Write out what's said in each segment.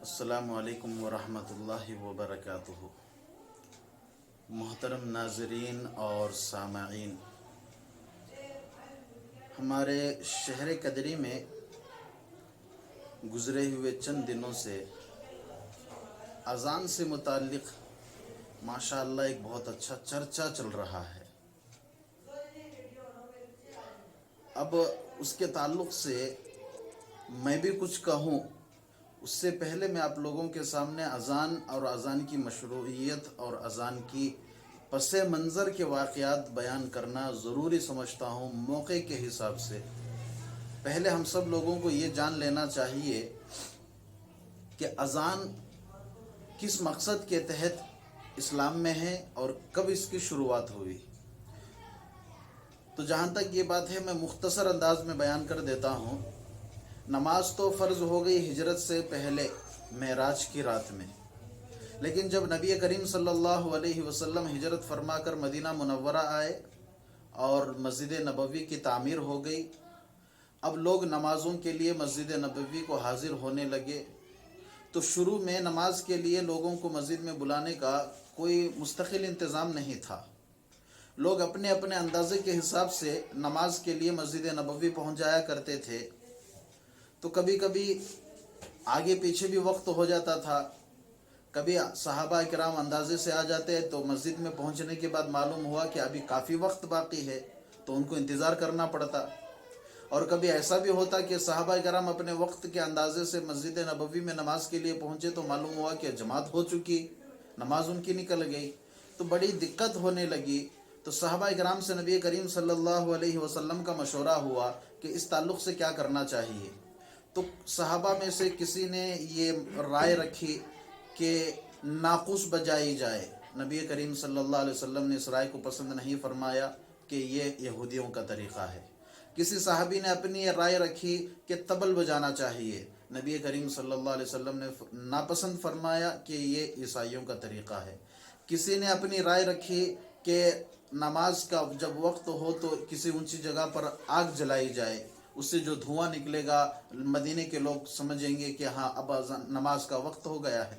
السلام علیکم ورحمۃ اللہ وبرکاتہ۔ محترم ناظرین اور سامعین، ہمارے شہر قدری میں گزرے ہوئے چند دنوں سے اذان سے متعلق ماشاءاللہ ایک بہت اچھا چرچا چل رہا ہے۔ اب اس کے تعلق سے میں بھی کچھ کہوں، اس سے پہلے میں آپ لوگوں کے سامنے اذان اور اذان کی مشروعیت اور اذان کی پس منظر کے واقعات بیان کرنا ضروری سمجھتا ہوں موقع کے حساب سے۔ پہلے ہم سب لوگوں کو یہ جان لینا چاہیے کہ اذان کس مقصد کے تحت اسلام میں ہے اور کب اس کی شروعات ہوئی۔ تو جہاں تک یہ بات ہے میں مختصر انداز میں بیان کر دیتا ہوں۔ نماز تو فرض ہو گئی ہجرت سے پہلے معراج کی رات میں، لیکن جب نبی کریم صلی اللہ علیہ وسلم ہجرت فرما کر مدینہ منورہ آئے اور مسجد نبوی کی تعمیر ہو گئی، اب لوگ نمازوں کے لیے مسجد نبوی کو حاضر ہونے لگے۔ تو شروع میں نماز کے لیے لوگوں کو مسجد میں بلانے کا کوئی مستقل انتظام نہیں تھا۔ لوگ اپنے اپنے اندازے کے حساب سے نماز کے لیے مسجد نبوی پہنچ جایا کرتے تھے۔ تو کبھی کبھی آگے پیچھے بھی وقت ہو جاتا تھا، کبھی صحابہ کرام اندازے سے آ جاتے تو مسجد میں پہنچنے کے بعد معلوم ہوا کہ ابھی کافی وقت باقی ہے تو ان کو انتظار کرنا پڑتا، اور کبھی ایسا بھی ہوتا کہ صحابہ کرام اپنے وقت کے اندازے سے مسجد نبوی میں نماز کے لیے پہنچے تو معلوم ہوا کہ جماعت ہو چکی، نماز ان کی نکل گئی، تو بڑی دقت ہونے لگی۔ تو صحابہ کرام سے نبی کریم صلی اللہ علیہ وسلم کا مشورہ ہوا کہ اس تعلق سے کیا کرنا چاہیے۔ تو صحابہ میں سے کسی نے یہ رائے رکھی کہ ناقوس بجائی جائے۔ نبی کریم صلی اللہ علیہ وسلم نے اس رائے کو پسند نہیں فرمایا کہ یہ یہودیوں کا طریقہ ہے۔ کسی صحابی نے اپنی رائے رکھی کہ طبل بجانا چاہیے۔ نبی کریم صلی اللہ علیہ وسلم نے ناپسند فرمایا کہ یہ عیسائیوں کا طریقہ ہے۔ کسی نے اپنی رائے رکھی کہ نماز کا جب وقت ہو تو کسی اونچی جگہ پر آگ جلائی جائے، اس سے جو دھواں نکلے گا مدینے کے لوگ سمجھیں گے کہ ہاں اب نماز کا وقت ہو گیا ہے۔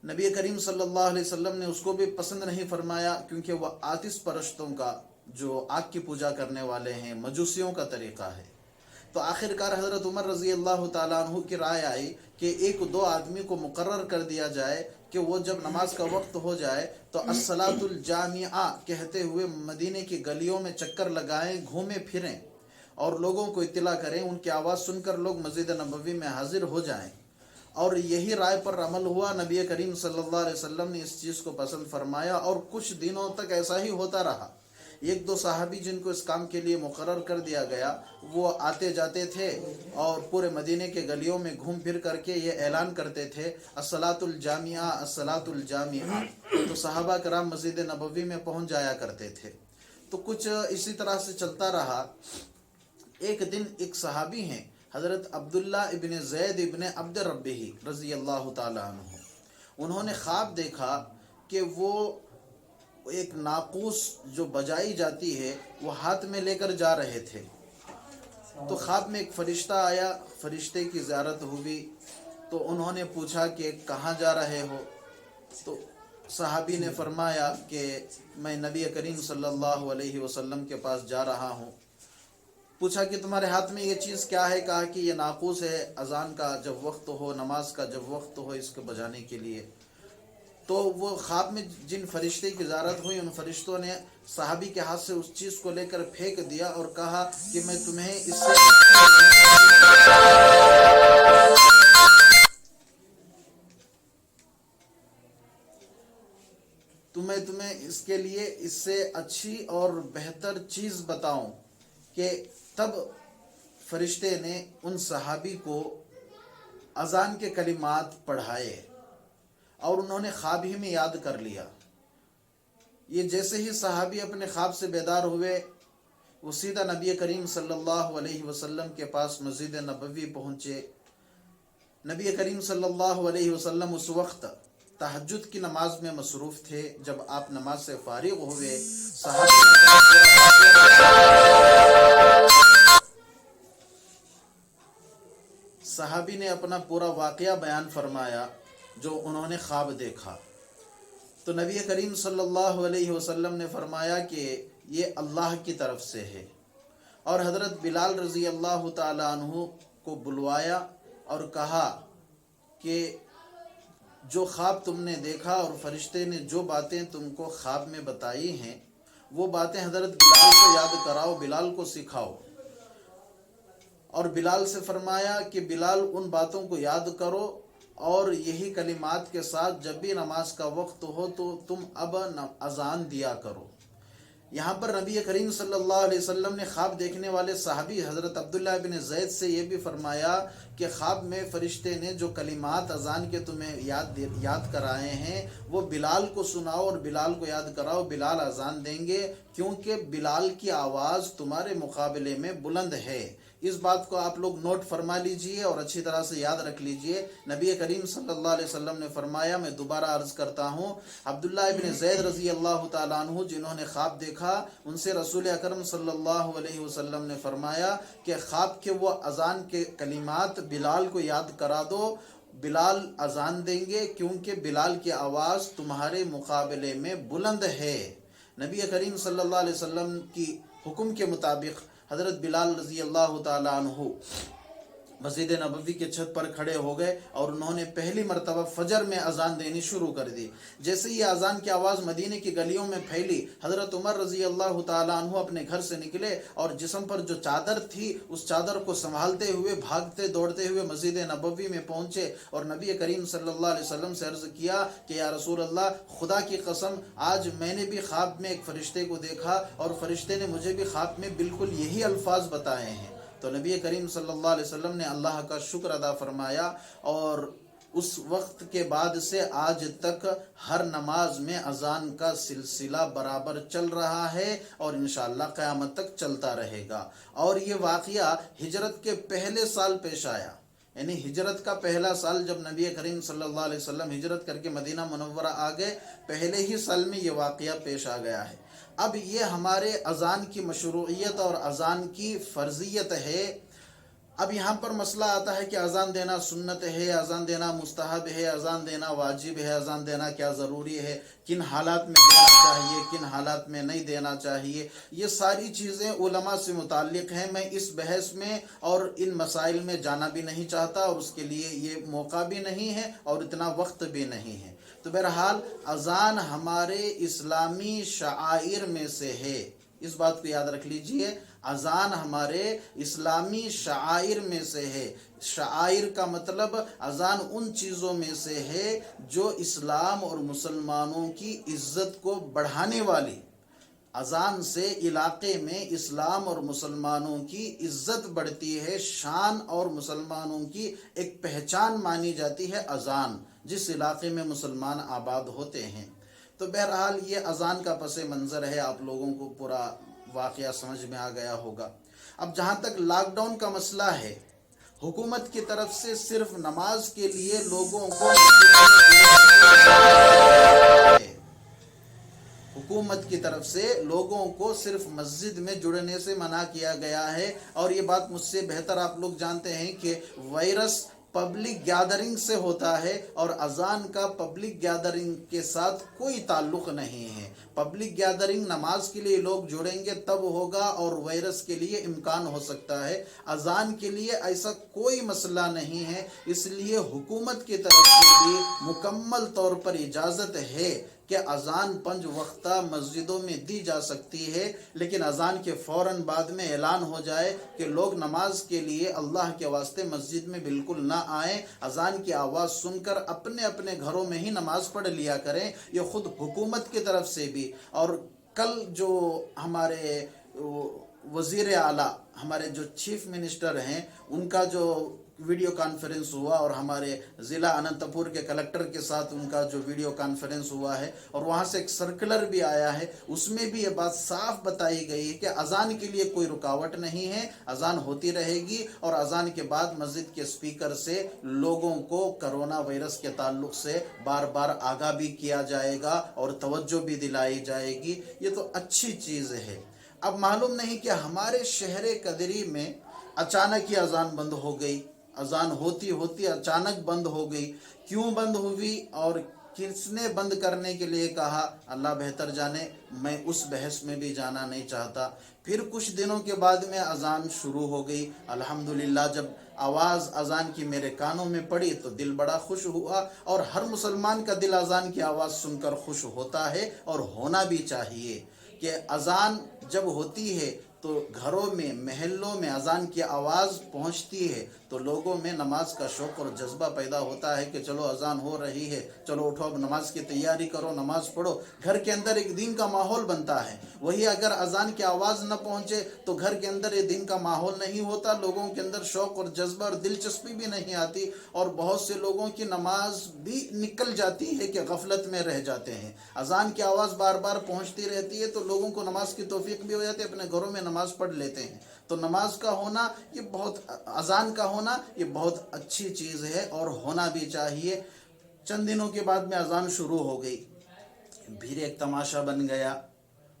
نبی کریم صلی اللہ علیہ وسلم نے اس کو بھی پسند نہیں فرمایا، کیونکہ وہ آتش پرستوں کا، جو آگ کی پوجا کرنے والے ہیں، مجوسیوں کا طریقہ ہے۔ تو آخرکار حضرت عمر رضی اللہ تعالیٰ عنہ کی رائے آئی کہ ایک دو آدمی کو مقرر کر دیا جائے کہ وہ جب نماز کا وقت ہو جائے تو الصلاۃ الجامعہ کہتے ہوئے مدینے کی گلیوں میں چکر لگائیں، گھومیں پھریں اور لوگوں کو اطلاع کریں، ان کی آواز سن کر لوگ مسجد نبوی میں حاضر ہو جائیں۔ اور یہی رائے پر عمل ہوا۔ نبی کریم صلی اللہ علیہ وسلم نے اس چیز کو پسند فرمایا اور کچھ دنوں تک ایسا ہی ہوتا رہا۔ ایک دو صحابی جن کو اس کام کے لیے مقرر کر دیا گیا وہ آتے جاتے تھے اور پورے مدینے کے گلیوں میں گھوم پھر کر کے یہ اعلان کرتے تھے الصلاۃ الجامعہ الصلاۃ الجامعہ۔ تو صحابہ کرام مسجد نبوی میں پہنچ جایا کرتے تھے۔ تو کچھ اسی طرح سے چلتا رہا۔ ایک دن ایک صحابی ہیں حضرت عبداللہ ابن زید ابن عبد ربہ رضی اللہ تعالیٰ عنہ، انہوں نے خواب دیکھا کہ وہ ایک ناقوس جو بجائی جاتی ہے وہ ہاتھ میں لے کر جا رہے تھے۔ تو خواب میں ایک فرشتہ آیا، فرشتے کی زیارت ہوئی، تو انہوں نے پوچھا کہ کہاں جا رہے ہو؟ تو صحابی نے فرمایا کہ میں نبی کریم صلی اللہ علیہ وسلم کے پاس جا رہا ہوں۔ پوچھا کہ تمہارے ہاتھ میں یہ چیز کیا ہے؟ کہا کہ یہ ناقوس ہے، اذان کا جب وقت ہو، نماز کا جب وقت ہو اس کو بجانے کے لیے۔ تو وہ خواب میں جن فرشتے کی زیارت ہوئی ان فرشتوں نے صحابی کے ہاتھ سے اس چیز کو لے کر پھینک دیا اور کہا کہ میں تمہیں اس سے تمہیں اس کے لیے اس سے اچھی اور بہتر چیز بتاؤں کہ تب فرشتے نے ان صحابی کو اذان کے کلمات پڑھائے اور انہوں نے خواب ہی میں یاد کر لیا۔ یہ جیسے ہی صحابی اپنے خواب سے بیدار ہوئے وہ سیدھا نبی کریم صلی اللہ علیہ وسلم کے پاس مسجد نبوی پہنچے۔ نبی کریم صلی اللہ علیہ وسلم اس وقت تہجد کی نماز میں مصروف تھے۔ جب آپ نماز سے فارغ ہوئے सहाबी ने अपना पूरा वाक़या बयान फरमाया जो उन्होंने ख्वाब देखा। तो नबी करीम सल्लल्लाहु अलैहि वसल्लम ने फरमाया कि ये अल्लाह की तरफ से है, और हज़रत बिलाल रज़ी अल्लाह ताला अन्हु को बुलवाया और कहा कि जो ख्वाब तुमने देखा और फरिश्ते ने जो बातें तुमको ख्वाब में बताई हैं वो बातें हज़रत बिलाल को याद कराओ, बिलाल को सिखाओ। और बिलाल से फरमाया कि बिलाल उन बातों को याद करो और यही कलिमात के साथ जब भी नमाज का वक्त हो तो तुम अब अजान दिया करो। यहाँ पर नबी करीम सल्लल्लाहु अलैहि वसल्लम ने ख्वाब देखने वाले सहाबी हज़रत अब्दुल्लाह बिन ज़ैद से ये भी फरमाया कि ख्वाब में फ़रिश्ते ने जो कलिमात अजान के तुम्हें याद कराए हैं वो बिलाल को सुनाओ और बिलाल को याद कराओ, बिलाल अजान देंगे, क्योंकि बिलाल की आवाज़ तुम्हारे मुकाबले में बुलंद है। इस बात को आप लोग नोट फरमा लीजिए और अच्छी तरह से याद रख लीजिए। नबी करीम सल्लल्लाहु अलैहि वसल्लम ने फरमाया, मैं दोबारा अर्ज़ करता हूँ, अब्दुल्लाह इब्न ज़ैद रज़ी अल्लाह ताला अन्हु जिन्होंने ख्वाब देखा उनसे रसूल अकरम सल्लल्लाहु अलैहि वसल्लम ने फरमाया कि ख्वाब के वो अजान के कलिमात बिलाल को याद करा दो, बिलाल अजान देंगे क्योंकि बिलाल की आवाज़ तुम्हारे मुकाबले में बुलंद है। नबी करीम सल्लल्लाहु अलैहि वसल्लम की हुक्म के मुताबिक हज़रत बिलाल रज़ी अल्लाह ताला अन्हु मस्जिद नबवी के छत पर खड़े हो गए और उन्होंने पहली मरतबा फजर में अजान देनी शुरू कर दी। जैसे ही अजान की आवाज़ मदीने की गलियों में फैली, हज़रत उमर रज़ी अल्लाह ताला अन्हु अपने घर से निकले और जिस्म पर जो चादर थी उस चादर को संभालते हुए भागते दौड़ते हुए मस्जिद नबवी में पहुँचे और नबी करीम सल्लल्लाहु अलैहि वसल्लम से अर्ज़ किया कि या रसूल अल्लाह, खुदा की कसम आज मैंने भी ख्वाब में एक फ़रिश्ते को देखा और फ़रिश्ते ने मुझे भी ख्वाब में बिल्कुल यही अल्फाज बताए हैं। तो नबी करीम सल्लल्लाहु अलैहि वसल्लम ने अल्लाह का शुक्र अदा फरमाया और उस वक्त के बाद से आज तक हर नमाज में अजान का सिलसिला बराबर चल रहा है और इंशाअल्लाह क़यामत तक चलता रहेगा। और ये वाक़या हिजरत के पहले साल पेश आया, यानी हिजरत का पहला साल जब नबी करीम सल्लल्लाहु अलैहि वसल्लम हिजरत करके मदीना मुनव्वरा आ गए, पहले ही साल में ये वाक़या पेश आ गया है। अब ये हमारे अजान की मशरूइयत और अजान की फ़र्ज़ियत है। अब यहाँ पर मसला आता है कि अजान देना सुन्नत है, अजान देना मुस्तहब है, अजान देना वाजिब है, अजान देना क्या ज़रूरी है, किन हालात में देना चाहिए, किन हालात में नहीं देना चाहिए। ये सारी चीज़ें उलमा से मुताल्लिक़ हैं। मैं इस बहस में और इन मसाइल में जाना भी नहीं चाहता और उसके लिए ये मौका भी नहीं है और इतना वक्त भी नहीं है। तो बहरहाल अजान हमारे इस्लामी शाआइर में से है, इस बात को याद रख लीजिए। अजान हमारे इस्लामी शाआइर में से है। शाआइर का मतलब अजान उन चीज़ों में से है जो इस्लाम और मुसलमानों की इज़्ज़त को बढ़ाने वाली। अजान से इलाके में इस्लाम और मुसलमानों की इज़्ज़त बढ़ती है, शान और मुसलमानों की एक पहचान मानी जाती है अजान, जिस इलाके में मुसलमान आबाद होते हैं। तो बहरहाल ये अजान का पस मंज़र है, आप लोगों को पूरा वाक़या समझ में आ गया होगा। अब जहाँ तक लॉकडाउन का मसला है, हुकूमत की तरफ से सिर्फ नमाज के लिए लोगों को हुकूमत की तरफ से लोगों को सिर्फ मस्जिद में जुड़ने से मना किया गया है। और ये बात मुझसे बेहतर आप लोग जानते हैं कि वायरस पब्लिक गैदरिंग से होता है और अजान का पब्लिक गैदरिंग के साथ कोई ताल्लुक़ नहीं है। पब्लिक गैदरिंग नमाज के लिए लोग जुड़ेंगे तब होगा और वायरस के लिए इम्कान हो सकता है, अजान के लिए ऐसा कोई मसला नहीं है। इसलिए हुकूमत की तरफ से भी मुकम्मल तौर पर इजाज़त है कि अजान 5 वक्ता मस्जिदों में दी जा सकती है, लेकिन अजान के फ़ौरन बाद में ऐलान हो जाए कि लोग नमाज के लिए अल्लाह के वास्ते मस्जिद में बिल्कुल ना आएँ, अजान की आवाज़ सुनकर अपने अपने घरों में ही नमाज पढ़ लिया करें। ये ख़ुद हुकूमत की तरफ से भी। और कल जो हमारे वज़ीर आला, हमारे जो चीफ मिनिस्टर हैं, उनका जो वीडियो कॉन्फ्रेंस हुआ और हमारे ज़िला अनंतपुर के कलेक्टर के साथ उनका जो वीडियो कॉन्फ्रेंस हुआ है और वहाँ से एक सर्कुलर भी आया है, उसमें भी ये बात साफ बताई गई है कि अजान के लिए कोई रुकावट नहीं है, अजान होती रहेगी और अजान के बाद मस्जिद के स्पीकर से लोगों को कोरोना वायरस के ताल्लुक़ से बार बार आगाह भी किया जाएगा और तवज्जो भी दिलाई जाएगी। ये तो अच्छी चीज़ है। अब मालूम नहीं कि हमारे शहर कदरी में अचानक ही अजान बंद हो गई, अजान होती होती अचानक बंद हो गई। क्यों बंद हुई और किसने बंद करने के लिए कहा, अल्लाह बेहतर जाने, मैं उस बहस में भी जाना नहीं चाहता। फिर कुछ दिनों के बाद में अजान शुरू हो गई। अल्हम्दुलिल्लाह जब आवाज़ अजान की मेरे कानों में पड़ी तो दिल बड़ा खुश हुआ, और हर मुसलमान का दिल अजान की आवाज़ सुनकर खुश होता है और होना भी चाहिए कि अजान जब होती है तो घरों में, महल्लों में अजान की आवाज़ पहुंचती है तो लोगों में नमाज का शौक़ और जज्बा पैदा होता है कि चलो अजान हो रही है, चलो उठो अब नमाज की तैयारी करो, नमाज पढ़ो। घर के अंदर एक दिन का माहौल बनता है। वही अगर अजान की आवाज़ न पहुंचे तो घर के अंदर ये दिन का माहौल नहीं होता, लोगों के अंदर शौक़ और जज्बा और दिलचस्पी भी नहीं आती, और बहुत से लोगों की नमाज भी निकल जाती है कि गफलत में रह जाते हैं। अजान की आवाज़ बार बार पहुंचती रहती है तो लोगों को नमाज की तौफीक भी हो जाती है, अपने घरों में नमाज पढ़ लेते हैं। तो नमाज का होना ये बहुत, अजान का होना ये बहुत अच्छी चीज़ है और होना भी चाहिए। चंद दिनों के बाद में अजान शुरू हो गई, फिर एक तमाशा बन गया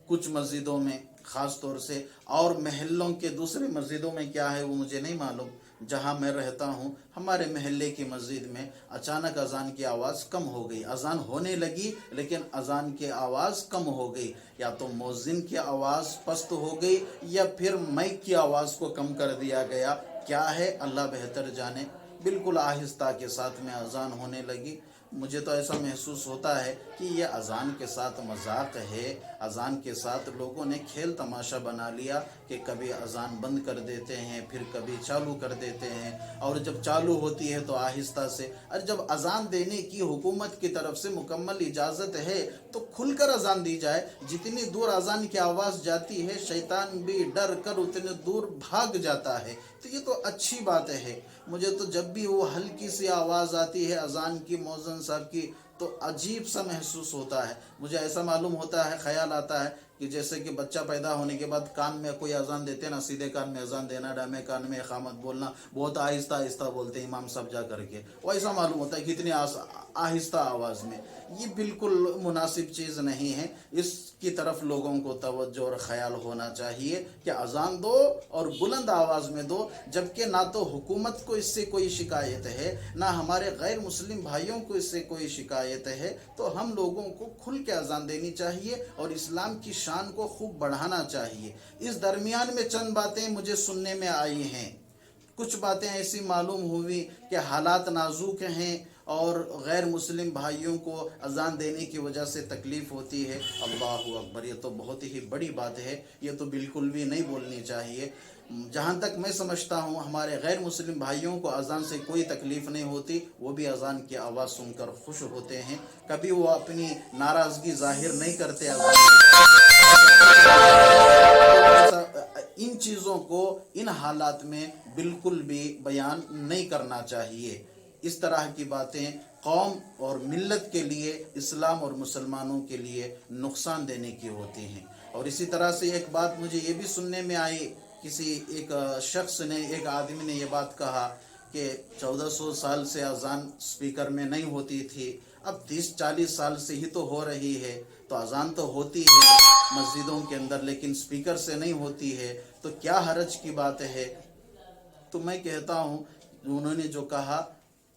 कुछ मस्जिदों में ख़ास तौर से, और महल्लों के दूसरे मस्जिदों में क्या है वो मुझे नहीं मालूम। जहाँ मैं रहता हूँ हमारे महल्ले की मस्जिद में अचानक अजान की आवाज़ कम हो गई। अजान होने लगी लेकिन अजान की आवाज़ कम हो गई, या तो मुअज्जिन की आवाज़ पस्त हो गई या फिर माइक की आवाज़ को कम कर दिया गया। क्या है अल्लाह बेहतर जाने। बिल्कुल आहिस्ता के साथ में अजान होने लगी। मुझे तो ऐसा महसूस होता है कि ये अजान के साथ मजाक है, अजान के साथ लोगों ने खेल तमाशा बना लिया कि कभी अजान बंद कर देते हैं, फिर कभी चालू कर देते हैं, और जब चालू होती है तो आहिस्ता से। और जब अजान देने की हुकूमत की तरफ से मुकम्मल इजाज़त है तो खुलकर अजान दी जाए। जितनी दूर अजान की आवाज़ जाती है शैतान भी डर कर उतने दूर भाग जाता है, तो ये तो अच्छी बात है। मुझे तो जब भी वो हल्की सी आवाज़ आती है अजान की, मौज़िन साहब की, तो अजीब सा महसूस होता है। मुझे ऐसा मालूम होता है, ख्याल आता है कि जैसे कि बच्चा पैदा होने के बाद कान में कोई अजान देते हैं ना, सीधे कान में अजान देना, डामे कान में इकामत बोलना, बहुत आहिस्ता आहिस्ता बोलते हैं इमाम साहब जा करके, वैसा मालूम होता है कितनी आहिस्ता आवाज़ में। ये बिल्कुल मुनासिब चीज़ नहीं है। इसकी तरफ लोगों को तवज्जो और ख्याल होना चाहिए कि अजान दो और बुलंद आवाज़ में दो, जबकि ना तो हुकूमत को इससे कोई शिकायत है, ना हमारे गैर मुस्लिम भाइयों को इससे कोई शिकायत है। तो हम लोगों को खुल के अजान देनी चाहिए और इस्लाम की शान को खूब बढ़ाना चाहिए। इस दरमियान में चंद बातें मुझे सुनने में आई हैं। कुछ बातें ऐसी मालूम हुई कि हालात नाजुक हैं और गैर मुस्लिम भाइयों को अजान देने की वजह से तकलीफ़ होती है। अल्लाहु अकबर, ये तो बहुत ही बड़ी बात है, ये तो बिल्कुल भी नहीं बोलनी चाहिए। जहाँ तक मैं समझता हूँ हमारे गैर मुस्लिम भाइयों को अजान से कोई तकलीफ़ नहीं होती, वो भी अजान की आवाज़ सुनकर खुश होते हैं, कभी वो अपनी नाराज़गी जाहिर नहीं करते अजान। इन चीज़ों को इन हालात में बिल्कुल भी बयान नहीं करना चाहिए। इस तरह की बातें कौम और मिल्लत के लिए, इस्लाम और मुसलमानों के लिए नुकसान देने की होती हैं। और इसी तरह से एक बात मुझे ये भी सुनने में आई, किसी एक शख्स ने, एक आदमी ने ये बात कहा कि 1400 साल से अजान स्पीकर में नहीं होती थी, अब 30-40 साल से ही तो हो रही है, तो अजान तो होती है मस्जिदों के अंदर लेकिन स्पीकर से नहीं होती है, तो क्या हरज की बात है। तो मैं कहता हूँ उन्होंने जो कहा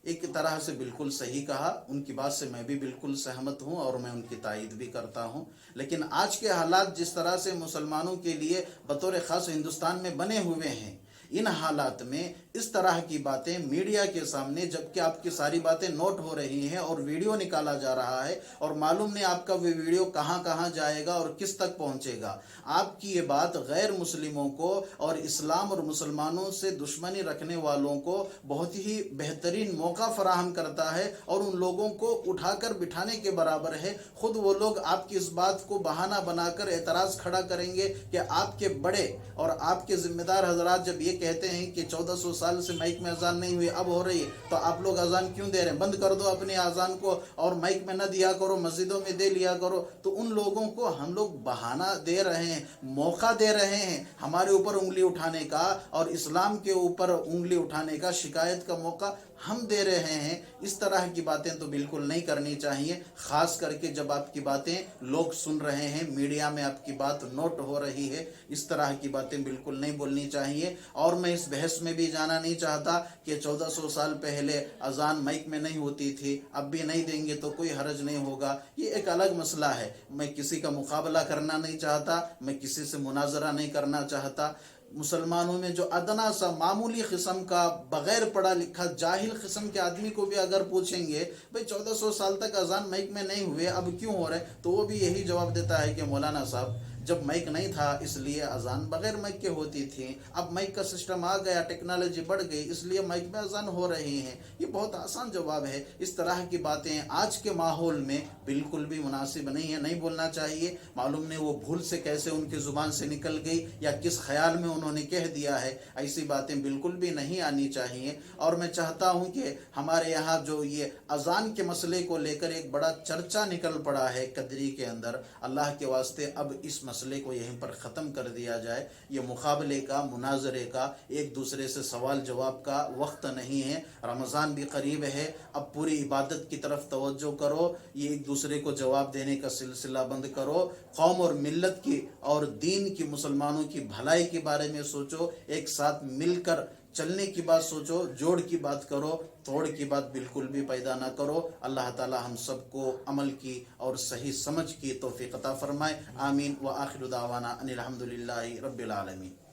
एक तरह से बिल्कुल सही कहा, उनकी बात से मैं भी बिल्कुल सहमत हूँ और मैं उनकी तायीद भी करता हूँ। लेकिन आज के हालात जिस तरह से मुसलमानों के लिए बतौर ख़ास हिंदुस्तान में बने हुए हैं, इन हालात में इस तरह की बातें मीडिया के सामने, जबकि आपकी सारी बातें नोट हो रही हैं और वीडियो निकाला जा रहा है और मालूम नहीं आपका वो वीडियो कहाँ कहाँ जाएगा और किस तक पहुँचेगा। आपकी ये बात गैर मुस्लिमों को और इस्लाम और मुसलमानों से दुश्मनी रखने वालों को बहुत ही बेहतरीन मौका फराहम करता है और उन लोगों को उठाकर बिठाने के बराबर है। खुद वो लोग आपकी इस बात को बहाना बनाकर एतराज़ खड़ा करेंगे कि आपके बड़े और आपके ज़िम्मेदार हजरात जब ये कहते हैं कि 1400 साल से माइक में अजान नहीं हुई, अब हो रही है, तो आप लोग अजान क्यों दे रहे हैं? बंद कर दो अपने अजान को और माइक में न दिया करो, मस्जिदों में दे लिया करो। तो उन लोगों को हम लोग बहाना दे रहे हैं, मौका दे रहे हैं हमारे ऊपर उंगली उठाने का और इस्लाम के ऊपर उंगली उठाने का, शिकायत का मौका ہم دے رہے ہیں، اس طرح کی باتیں تو بالکل نہیں کرنی چاہیے، خاص کر کے جب آپ کی باتیں لوگ سن رہے ہیں، میڈیا میں آپ کی بات نوٹ ہو رہی ہے، اس طرح کی باتیں بالکل نہیں بولنی چاہیے۔ اور میں اس بحث میں بھی جانا نہیں چاہتا کہ 1400 سال پہلے اذان مائک میں نہیں ہوتی تھی، اب بھی نہیں دیں گے تو کوئی حرج نہیں ہوگا، یہ ایک الگ مسئلہ ہے۔ میں کسی کا مقابلہ کرنا نہیں چاہتا، میں کسی سے مناظرہ نہیں کرنا چاہتا۔ مسلمانوں میں جو ادنا سا معمولی قسم کا بغیر پڑھا لکھا جاہل قسم کے آدمی کو بھی اگر پوچھیں گے بھئی 1400 سال تک اذان مائک میں نہیں ہوئے، اب کیوں ہو رہے، تو وہ بھی یہی جواب دیتا ہے کہ مولانا صاحب جب مائک نہیں تھا اس لیے اذان بغیر مائک کے ہوتی تھی، اب مائک کا سسٹم آ گیا، ٹیکنالوجی بڑھ گئی، اس لیے مائک میں اذان ہو رہی ہیں۔ یہ بہت آسان جواب ہے۔ اس طرح کی باتیں آج کے ماحول میں بالکل بھی مناسب نہیں ہے، نہیں بولنا چاہیے۔ معلوم نہیں وہ بھول سے کیسے ان کی زبان سے نکل گئی یا کس خیال میں انہوں نے کہہ دیا ہے، ایسی باتیں بالکل بھی نہیں آنی چاہیے۔ اور میں چاہتا ہوں کہ ہمارے یہاں جو یہ اذان کے مسئلے کو لے کر ایک بڑا چرچا نکل پڑا ہے قدری کے اندر، اللہ کے واسطے اب اس مسئلے کو یہیں پر ختم کر دیا جائے۔ یہ مقابلے کا، مناظرے کا، ایک دوسرے سے سوال جواب کا وقت نہیں ہے۔ رمضان بھی قریب ہے، اب پوری عبادت کی طرف توجہ کرو، یہ ایک دوسرے کو جواب دینے کا سلسلہ بند کرو، قوم اور ملت کی اور دین کی، مسلمانوں کی بھلائی کے بارے میں سوچو، ایک ساتھ مل کر چلنے کی بات سوچو، جوڑ کی بات کرو، توڑ کی بات بالکل بھی پیدا نہ کرو۔ اللہ تعالی ہم سب کو عمل کی اور صحیح سمجھ کی توفیق عطا فرمائے۔ آمین۔ وآخر دعوانا ان الحمدللہ رب العالمین۔